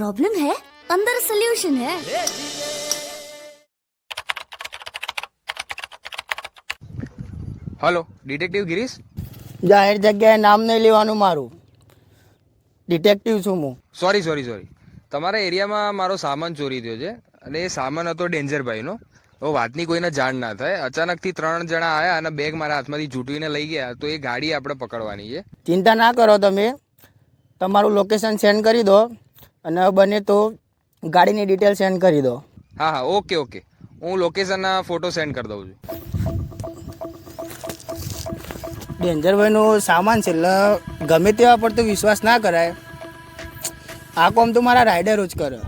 Problem है अंदर solution है। हेलो डिटेक्टिव गिरीश જાહેર જગ્યાએ નામ નહીં લેવાનું મારું. ડિટેક્ટિવ છું હું. સોરી તમારા એરિયામાં મારો સામાન ચોરી થયો છે અને એ સામાન હતો ડેન્જરભાઈનો. તો વાતની કોઈને જાણ ના થાય. અચાનકથી 3 જણા આવ્યા અને બેગ મારા હાથમાંથી ઝૂંટવીને લઈ ગયા. તો એ ગાડી આપણે પકડવાની છે. ચિંતા ના કરો તમે. તમારું લોકેશન સેન્ડ કરી દો અને બને તો ગાડીની ડિટેલ સેન્ડ કરી દો. હા ઓકે હું લોકેશનના ફોટો સેન્ડ કરી દઉં છું. ડેન્જરભાઈનો સામાન છે એટલે ગમે તેવા પર તો વિશ્વાસ ના કરાય. આ કોમ તો મારા રાઇડરો જ કરે.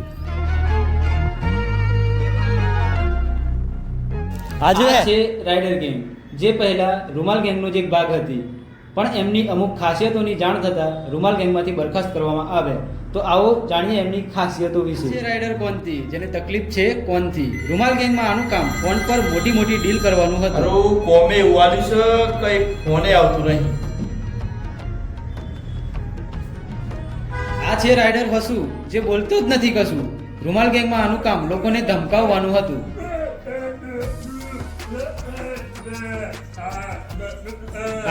આ છે રાઇડર ગેંગ, જે પહેલા રૂમાલ ગેંગનો જ એક ભાગ હતી, પણ એમની અમુક ખાસિયતોની જાણ થતાં રૂમાલ ગેંગમાંથી બરખાસ્ત કરવામાં આવે. તો આવો જાણીએ એમની ખાસિયતો વિશે. રાઇડર કોનથી, જેને તકલીફ છે કોનથી. રૂમાલ ગેંગમાં આનું કામ ફોન પર મોટી ડીલ કરવાનું હતું. કોમે એવું આલ્યું છે કઈ ફોને આવતું નહીં. આ છે રાઇડર હસુ, જે બોલતો જ નથી કશું. રૂમાલ ગેંગમાં આનું કામ લોકોને ધમકાવવાનું હતું.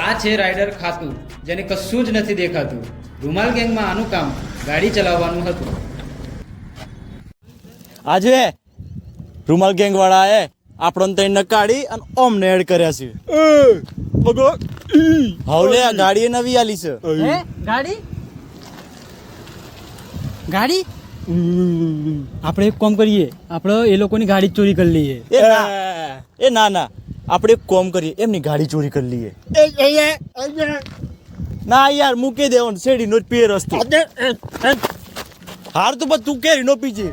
આ છે રાઇડર ખાતું, જેને કશું જ નથી દેખાતું. રૂમાલ ગેંગમાં આનું કામ ગાડી ચલાવવાનું હતું. આજે રૂમાલ ગેંગ વાળા એ આપણને તઈ નકાડી અને ઓમને એડ કર્યા છે. હવે આ ગાડી નવી આલી છે. ગાડી આપણે એક કામ કરીએ, આપણે એ લોકોની ગાડી ચોરી કરી લઈએ. એ ના આપણે એક કોમ કરીએ, એમની ગાડી ચોરી કરી લઈએ. ના યાર મૂકી દેવાનું, શેડી નો પીએ રસ્તો. હાર તો બસ તું કેરી નો પીજે.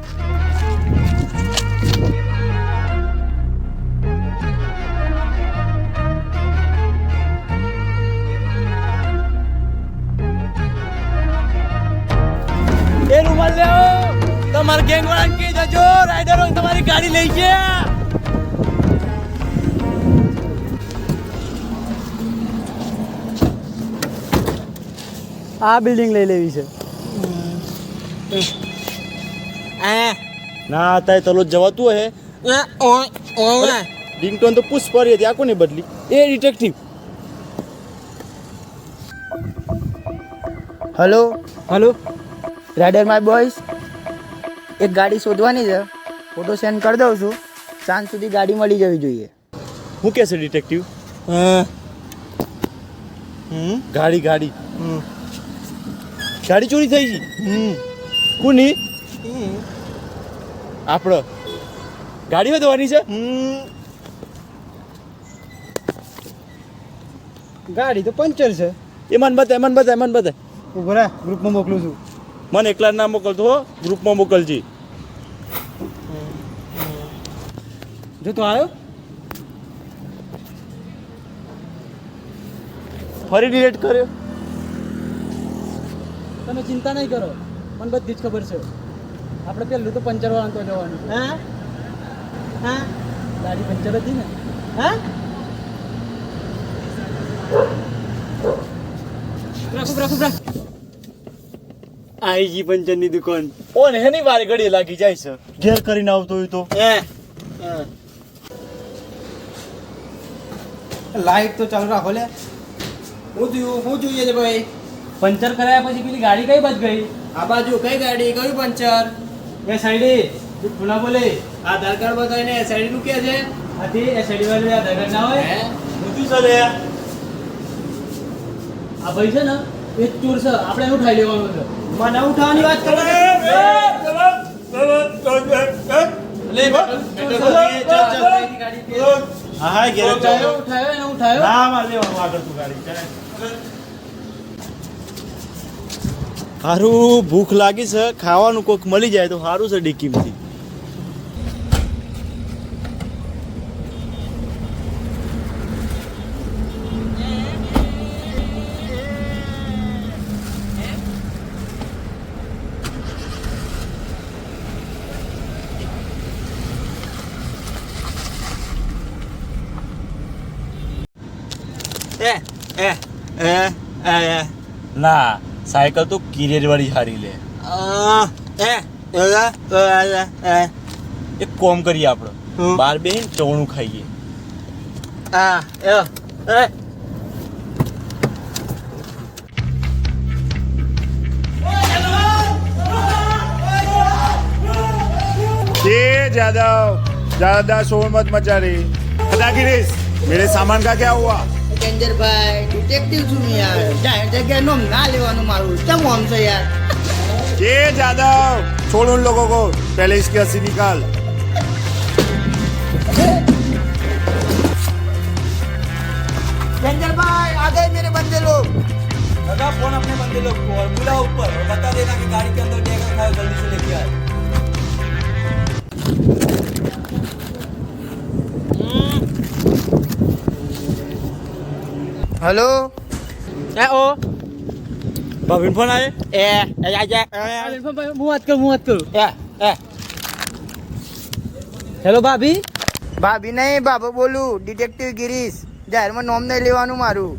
એ રૂમાલ લેવો, તમારા ગેંગ વાળાને કહી દેજો રાઇડરો તમારી ગાડી લઈ ગયા. આ બિલ્ડિંગ લઈ લેવી છે. ના તાય તલો જવાતું હે. રિંગટોન તો પુષ્પ પરી હતી, આ કોને બદલી? એ detective. Hello hello, rider my boys, એક ગાડી શોધવાની છે. ફોટો સેન્ડ કરી દઉં છું. સાંજ સુધી ગાડી મળી જવી જોઈએ. હું કે છે ડિટેક્ટિવ? ગાડી ગાડી ચોરી થઈ ગઈ. કોની? આપણે ગાડી વધવાની છે. ગાડી તો પંચર છે. એમાં બતાય. ઉભો રહે, ગ્રુપમાં મોકલું છું. મને એકલા ના મોકલતો હો, ગ્રુપમાં મોકલજી. જો તો આવ્યો. ફરી ડિલીટ કર્યો. તમે ચિંતા નહીં કરો, મને બધી જ ખબર છે. આપણે પેલું તો પંચર વાળા તો જવાનું છે. હા, ગાડી પંચર હતી ને. રાખો. આઈજી પંચરની દુકાન. ઓન હેની વારે ઘડી લાગી જાય છે. ઘેર કરીને આવતો હોય તો. લાઈટ તો ચાલુ રાખો લે. હું જોઈએ છે ભાઈ. પંચર કરાયા પછી પેલી ગાડી કઈ બાજુ ગઈ? આ બાજુ કઈ ગાડી, કયું પંચર? એ સાઈડે પુના બોલે. આધાર કાર્ડ બતાવીને સાઈડ નું ક્યાં છે? આથી એ સાઈડ વાળું આધાર કાર્ડ ના હોય. બધું ચાલે. આ ભાઈ છે ને એ ચોર છે, આપણે એનું ઉઠાઈ લેવાનું છે. મને ઉઠાવવાની વાત કરો. હા ઘેર જાઓ. ઉઠાયો. ના મારે લેવાનું આગળ તું ગાડી. હારું ભૂખ લાગી છે, ખાવાનું કોક મળી જાય તો સારું છે ડિક્કીમાંથી. ના સાયકલ તો કિરેર વાળી હારી લે. એક કોમ કરીએ આપણે બાર બેહીને ચવણું ખાઈએ. ये ज्यादा शोर मत मचा रही. बता गिरीश, मेरे सामान का क्या हुआ? ડેન્જરભાઈ ડિટેક્ટિવ છું મેં યાર. જાહેર જગ્યાએ નામ ના લેવાનું મારું. કેમ આમ છે યાર? ये ज्यादा छोड़ उन लोगों को, पहले इसकी अस्सी निकाल. डेंजरभाई आ गए मेरे बंदे लोग. लगा फोन अपने बंदे लोग को और बुला ऊपर और बता देना कि गाड़ी के अंदर क्या रखा है, जल्दी से लेके आए. हेलो भाभी फोन आए. હું વાત કરું હેલો ભાભી. ભાભી નહીં બાબા બોલું. ડિટેક્ટિવ ગિરીશ. જાહેરમાં નામ નહીં લેવાનું મારું.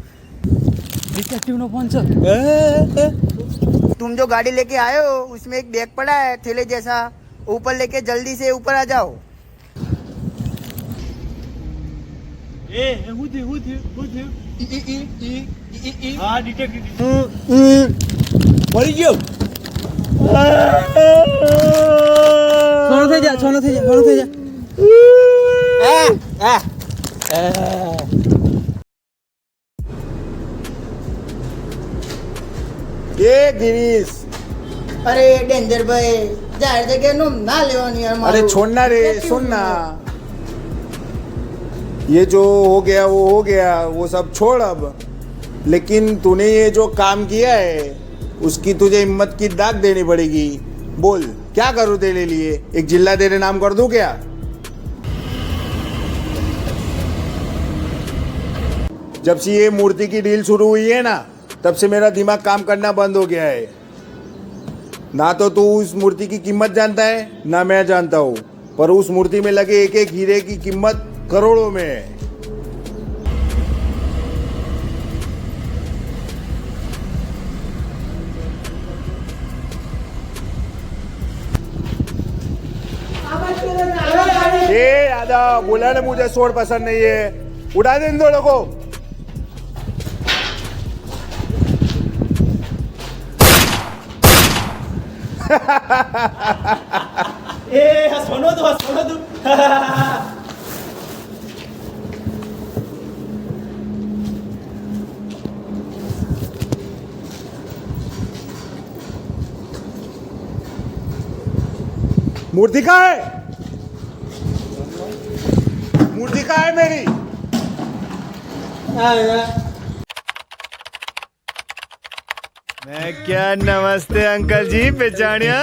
ડિટેક્ટિવ નો ફોન છે. तुम जो गाड़ी लेके आए हो उसमें एक बैग पड़ा है थैले जैसा, ऊपर लेके जल्दी से ऊपर आ जाओ. हाँ डिटेक्टिव मरी गयो. સોનો થઈ જા. ये गिरीश, अरे डेंजर भाई जाहिर जगह नाम ना लेવાનું યાર મારું. अरे छोड़ना रे, सुनना. ये जो हो गया वो हो गया, वो सब छोड़ अब. लेकिन तूने ये जो काम किया है उसकी तुझे हिम्मत की दाग देनी पड़ेगी. बोल क्या करूँ तेरे लिए? एक जिल्ला तेरे नाम कर दूं क्या? जब से ये मूर्ति की डील शुरू हुई है ना, तब से मेरा दिमाग काम करना बंद हो गया है. ना तो तू उस मूर्ति की कीमत जानता है ना मैं जानता हूँ, पर उस मूर्ति में लगे एक एक हीरे की कीमत करोड़ों में है. ये यादव बोला ना मुझे शोर पसंद नहीं है. उड़ा दे इन दोनों को. सोनो दो. मूर्ति कहाँ है? मूर्ति कहाँ है मेरी? मैं क्या, नमस्ते अंकल जी, पहचानिया.